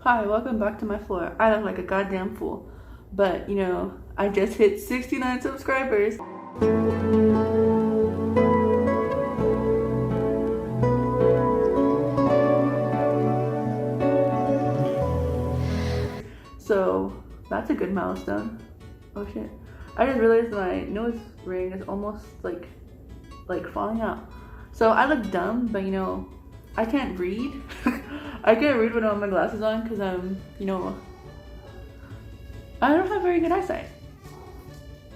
Hi, welcome back to my floor. I look like a goddamn fool. But, you know, I just hit 69 subscribers. So, that's a good milestone. Oh shit. I just realized my nose ring is almost like falling out. So I look dumb, but you know, I can't read. I can't read when I have my glasses on because you know, I don't have very good eyesight.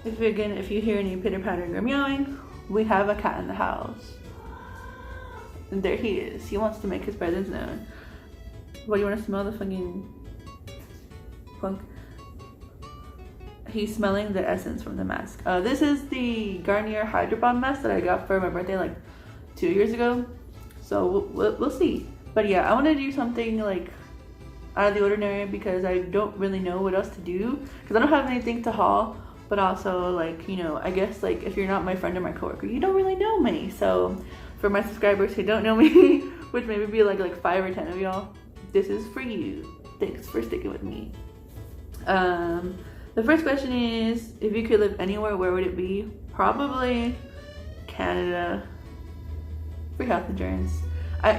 If you hear any pitter pattering or meowing, we have a cat in the house. And there he is. He wants to make his presence known. What, do you want to smell the fucking punk? He's smelling the essence from the mask. This is the Garnier Hydro Bomb mask that I got for my birthday like 2 years ago. So we'll see. But yeah, I want to do something like out of the ordinary because I don't really know what else to do. Because I don't have anything to haul. But also, like, you know, I guess like if you're not my friend or my coworker, you don't really know me. So for my subscribers who don't know me, which maybe be like 5 or 10 of y'all, this is for you. Thanks for sticking with me. The first question is, if you could live anywhere, where would it be? Probably Canada. Free health insurance.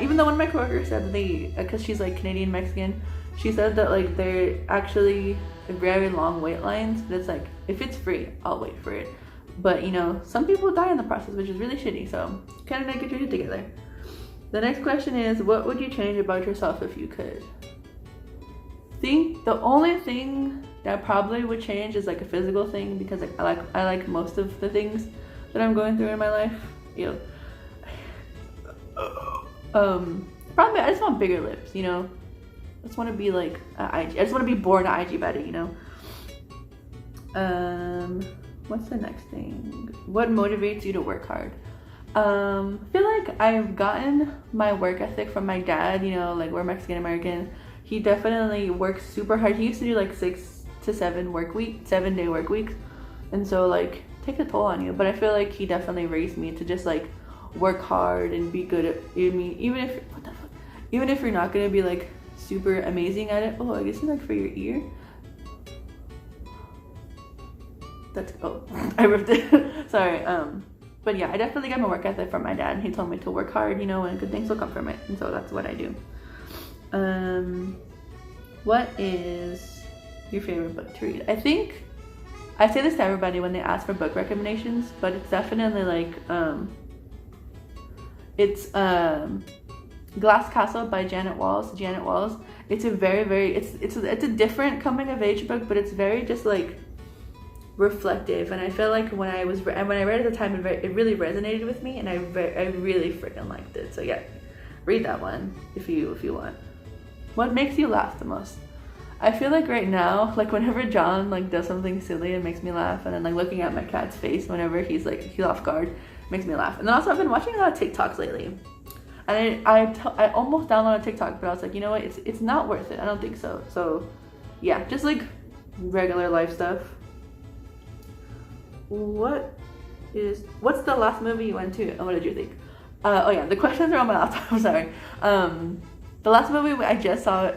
Even though one of my coworkers said that because she's like Canadian Mexican, she said that like they're actually very long wait lines, but it's like, if it's free, I'll wait for it. But you know, some people die in the process, which is really shitty, so Canada, get your shit together. The next question is, what would you change about yourself if you could? The only thing that probably would change is like a physical thing, because like I like most of the things that I'm going through in my life. Ew. Probably I just want bigger lips, you know. I just want to be like I just want to be born IG Betty, you know. What's the next thing? What motivates you to work hard? I feel like I've gotten my work ethic from my dad, you know, like we're Mexican American. He definitely works super hard. He used to do like 6 to 7 7-day work weeks. And so like take a toll on you. But I feel like he definitely raised me to just like work hard and be good at even if you're not gonna be like super amazing at it. Oh, I guess it's like for your ear. That's I ripped it. Sorry. But yeah, I definitely got my work ethic from my dad, and he told me to work hard, you know, and good things will come from it. And so that's what I do. What is your favorite book to read? I think I say this to everybody when they ask for book recommendations, but it's definitely like it's Glass Castle by Janet Walls. It's a very it's a different coming of age book, but it's very just like reflective, and I feel like when I read it at the time, it really resonated with me, and I really freaking liked it. So yeah, read that one if you want. What makes you laugh the most? I feel like right now, like whenever John like does something silly, it makes me laugh, and then like looking at my cat's face whenever he's off guard makes me laugh. And then also I've been watching a lot of TikToks lately, and I almost downloaded TikTok, but I was like, you know what, it's not worth it. I don't think so. So yeah, just like regular life stuff. What's the last movie you went to, and what did you think? Oh yeah, the questions are on my laptop. I'm sorry. The last movie I just saw,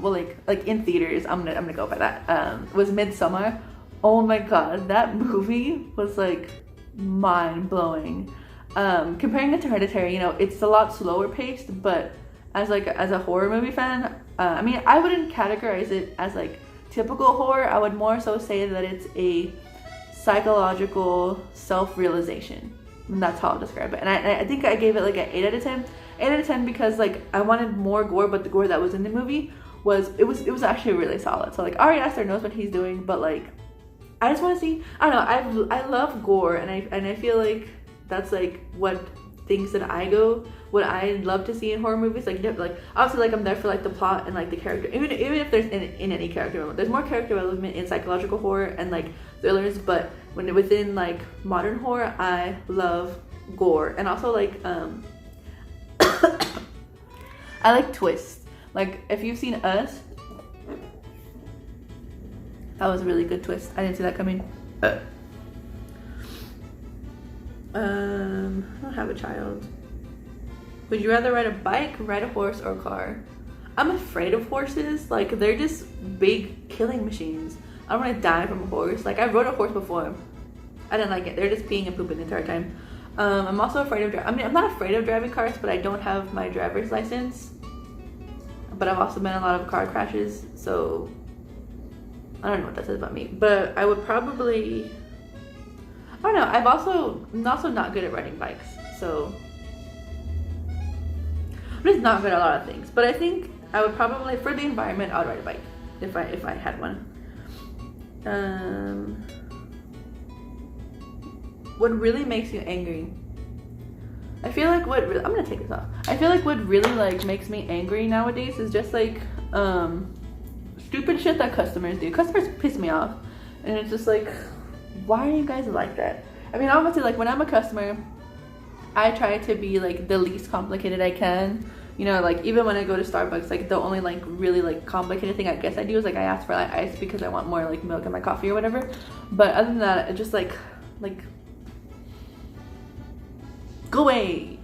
well, like in theaters, I'm gonna go by that. Was Midsommar. Oh my god, that movie was like mind blowing. Comparing it to Hereditary, you know, it's a lot slower paced, but as a horror movie fan, I mean, I wouldn't categorize it as like typical horror. I would more so say that it's a psychological self-realization, and that's how I'll describe it. And I think I gave it like an 8 out of 10. 8 out of 10 because like I wanted more gore, but the gore that was in the movie was actually really solid. So like Ari Aster knows what he's doing, but like I just want to see, I don't know, I love gore, and I feel like that's like what what I love to see in horror movies. Like obviously like I'm there for like the plot and like the character, even if there's in any character development, there's more character development in psychological horror and like thrillers, but within like modern horror, I love gore. And also like I like twists. Like if you've seen Us, that was a really good twist. I didn't see that coming. I don't have a child. Would you rather ride a bike, ride a horse, or a car? I'm afraid of horses. Like, they're just big killing machines. I don't want to die from a horse. Like, I rode a horse before. I didn't like it. They're just peeing and pooping the entire time. I'm also afraid of I'm not afraid of driving cars, but I don't have my driver's license. But I've also been in a lot of car crashes, so I don't know what that says about me. But I would probably, I don't know. I'm also not good at riding bikes, so I'm just not good at a lot of things. But I think I would probably, for the environment, I would ride a bike if I had one. What really makes you angry? I feel like I'm gonna take this off. I feel like what really like makes me angry nowadays is just like stupid shit that customers do. Customers piss me off, and it's just like, why are you guys like that? I mean, obviously, like when I'm a customer, I try to be like the least complicated I can. You know, like even when I go to Starbucks, like the only like really like complicated thing I guess I do is like I ask for like ice because I want more like milk in my coffee or whatever. But other than that, it's just like go away.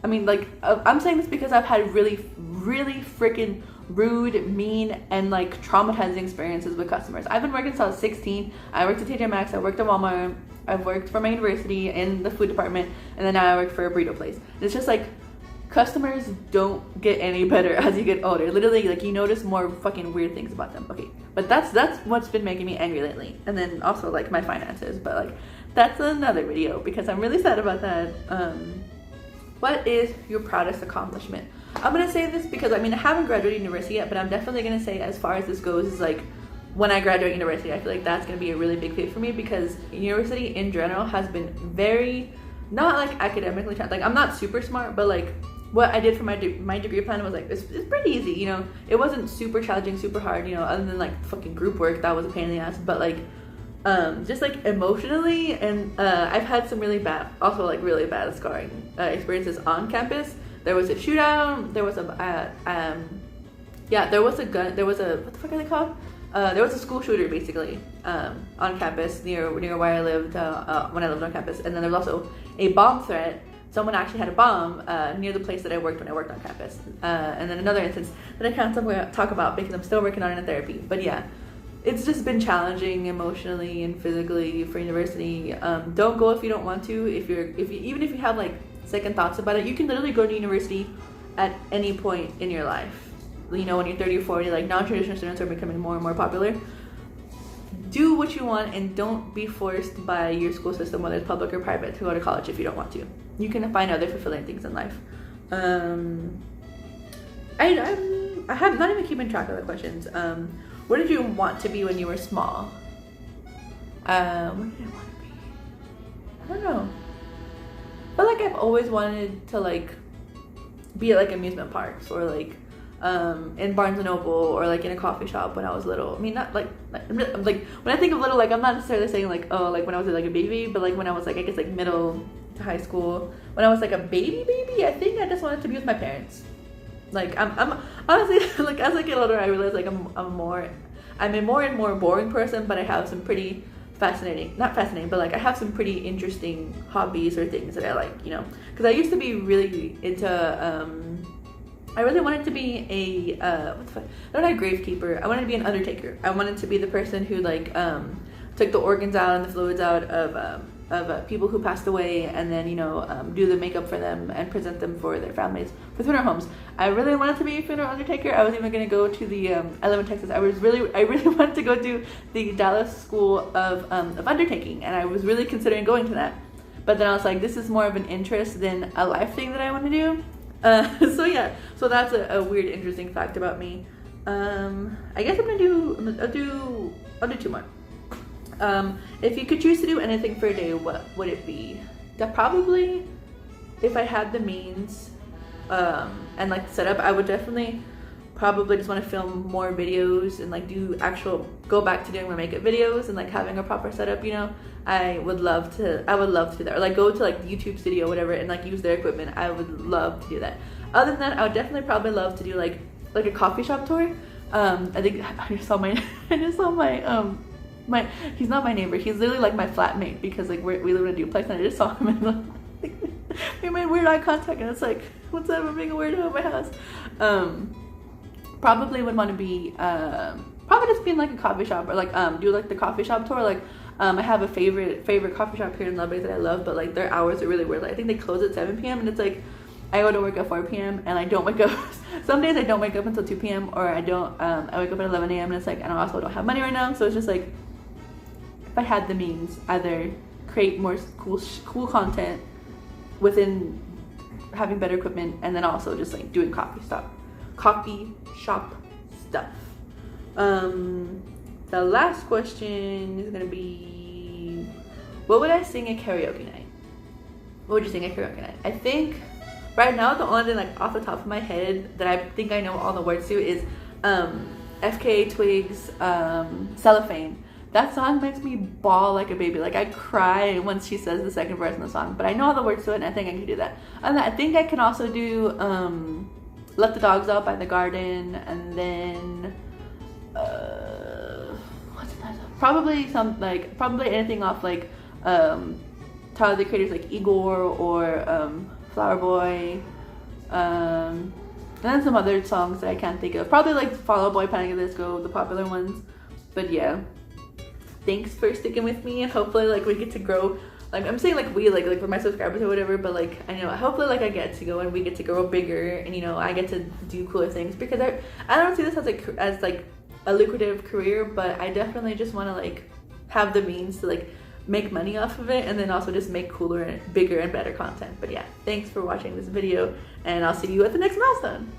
I mean, like I'm saying this because I've had really freaking rude, mean, and like traumatizing experiences with customers. I've been working since I was 16. I worked at TJ Maxx, I worked at Walmart, I've worked for my university in the food department, and then now I work for a burrito place. It's just like customers don't get any better as you get older. Literally, like you notice more fucking weird things about them. Okay, but that's what's been making me angry lately. And then also like my finances, but like that's another video because I'm really sad about that. What is your proudest accomplishment? I'm gonna say this because I mean I haven't graduated university yet, but I'm definitely gonna say as far as this goes is like when I graduate university, I feel like that's gonna be a really big fit for me because university in general has been very not like academically challenging. Like I'm not super smart, but like what I did for my degree plan was like it's pretty easy, you know. It wasn't super challenging, super hard, you know, other than like fucking group work that was a pain in the ass. But like just like emotionally, and I've had some really bad, also like really bad scarring experiences on campus. There was a shootout. There was a there was a gun. There was a, what the fuck are they called? There was a school shooter basically on campus near where I lived when I lived on campus. And then there was also a bomb threat. Someone actually had a bomb near the place that I worked when I worked on campus. And then another instance that I can't talk about because I'm still working on it in therapy. But yeah, it's just been challenging emotionally and physically for university. Don't go if you don't want to. Even if you have like second thoughts about it, you can literally go to university at any point in your life. You know, when you're 30 or 40, like non-traditional students are becoming more and more popular. Do what you want and don't be forced by your school system, whether it's public or private, to go to college if you don't want to. You can find other fulfilling things in life. I have not even keeping track of the questions. What did you want to be when you were small? What did I want to be? I don't know. I feel like I've always wanted to like be at like amusement parks or like in Barnes and Noble or like in a coffee shop when I was little. I mean, not like when I think of little, like I'm not necessarily saying like, oh, like when I was like a baby, but like when I was like, I guess like middle to high school, when I was like a baby, I think I just wanted to be with my parents. Like I'm honestly like as I get older, I realize like I'm a more and more boring person, but I have some pretty not fascinating, but like I have some pretty interesting hobbies or things that I like, you know, because I used to be really into I really wanted to be a what the fuck? Not a gravekeeper. I wanted to be an undertaker. I wanted to be the person who like took the organs out and the fluids out of people who passed away, and then you know do the makeup for them and present them for their families for funeral homes. I really wanted to be a funeral undertaker. I was even gonna go to the I live in Texas. I really wanted to go to the Dallas School of Undertaking, and I was really considering going to that. But then I was like, this is more of an interest than a life thing that I want to do. So yeah, so that's a weird, interesting fact about me. I guess I'll do two more. If you could choose to do anything for a day, what would it be? That probably, if I had the means, and like the setup, I would definitely probably just want to film more videos and like go back to doing my makeup videos and like having a proper setup, you know. I would love to do that, or like go to like YouTube studio or whatever and like use their equipment. I would love to do that. Other than that, I would definitely probably love to do like a coffee shop tour. I think I just saw my he's not my neighbor, he's literally like my flatmate, because like we live in a duplex, and I just saw him and like we made weird eye contact, and it's like, what's up, I'm being a weirdo at my house. probably would want to be probably just be in like a coffee shop, or like do like the coffee shop tour. Like I have a favorite coffee shop here in Love that I love, but like their hours are really weird. Like I think they close at 7 p.m. and it's like I go to work at 4 p.m. and I don't wake up. Some days I don't wake up until 2 p.m. or I don't. I wake up at 11 a.m. and it's like, and I also don't have money right now, so it's just like, if I had the means, either create more cool content within having better equipment, and then also just like doing coffee shop stuff. The last question is gonna be, what would I sing at karaoke night? What would you sing at karaoke night? I think right now the only thing like off the top of my head that I think I know all the words to is FKA Twigs, Cellophane. That song makes me bawl like a baby. Like I cry once she says the second verse in the song, but I know all the words to it and I think I can do that. And I think I can also do Let the Dogs Out by The Garden, and then what's that? Probably anything off like Tyler the Creator's like Igor or Flower Boy, and then some other songs that I can't think of. Probably like Fall Out Boy, Panic at the Disco, the popular ones. But yeah, thanks for sticking with me, and hopefully like we get to grow. Like I'm saying like we like for my subscribers or whatever, but like I know hopefully like I get to go and we get to grow bigger, and you know I get to do cooler things, because I don't see this as like a lucrative career, but I definitely just want to like have the means to like make money off of it, and then also just make cooler and bigger and better content. But yeah, thanks for watching this video, and I'll see you at the next milestone.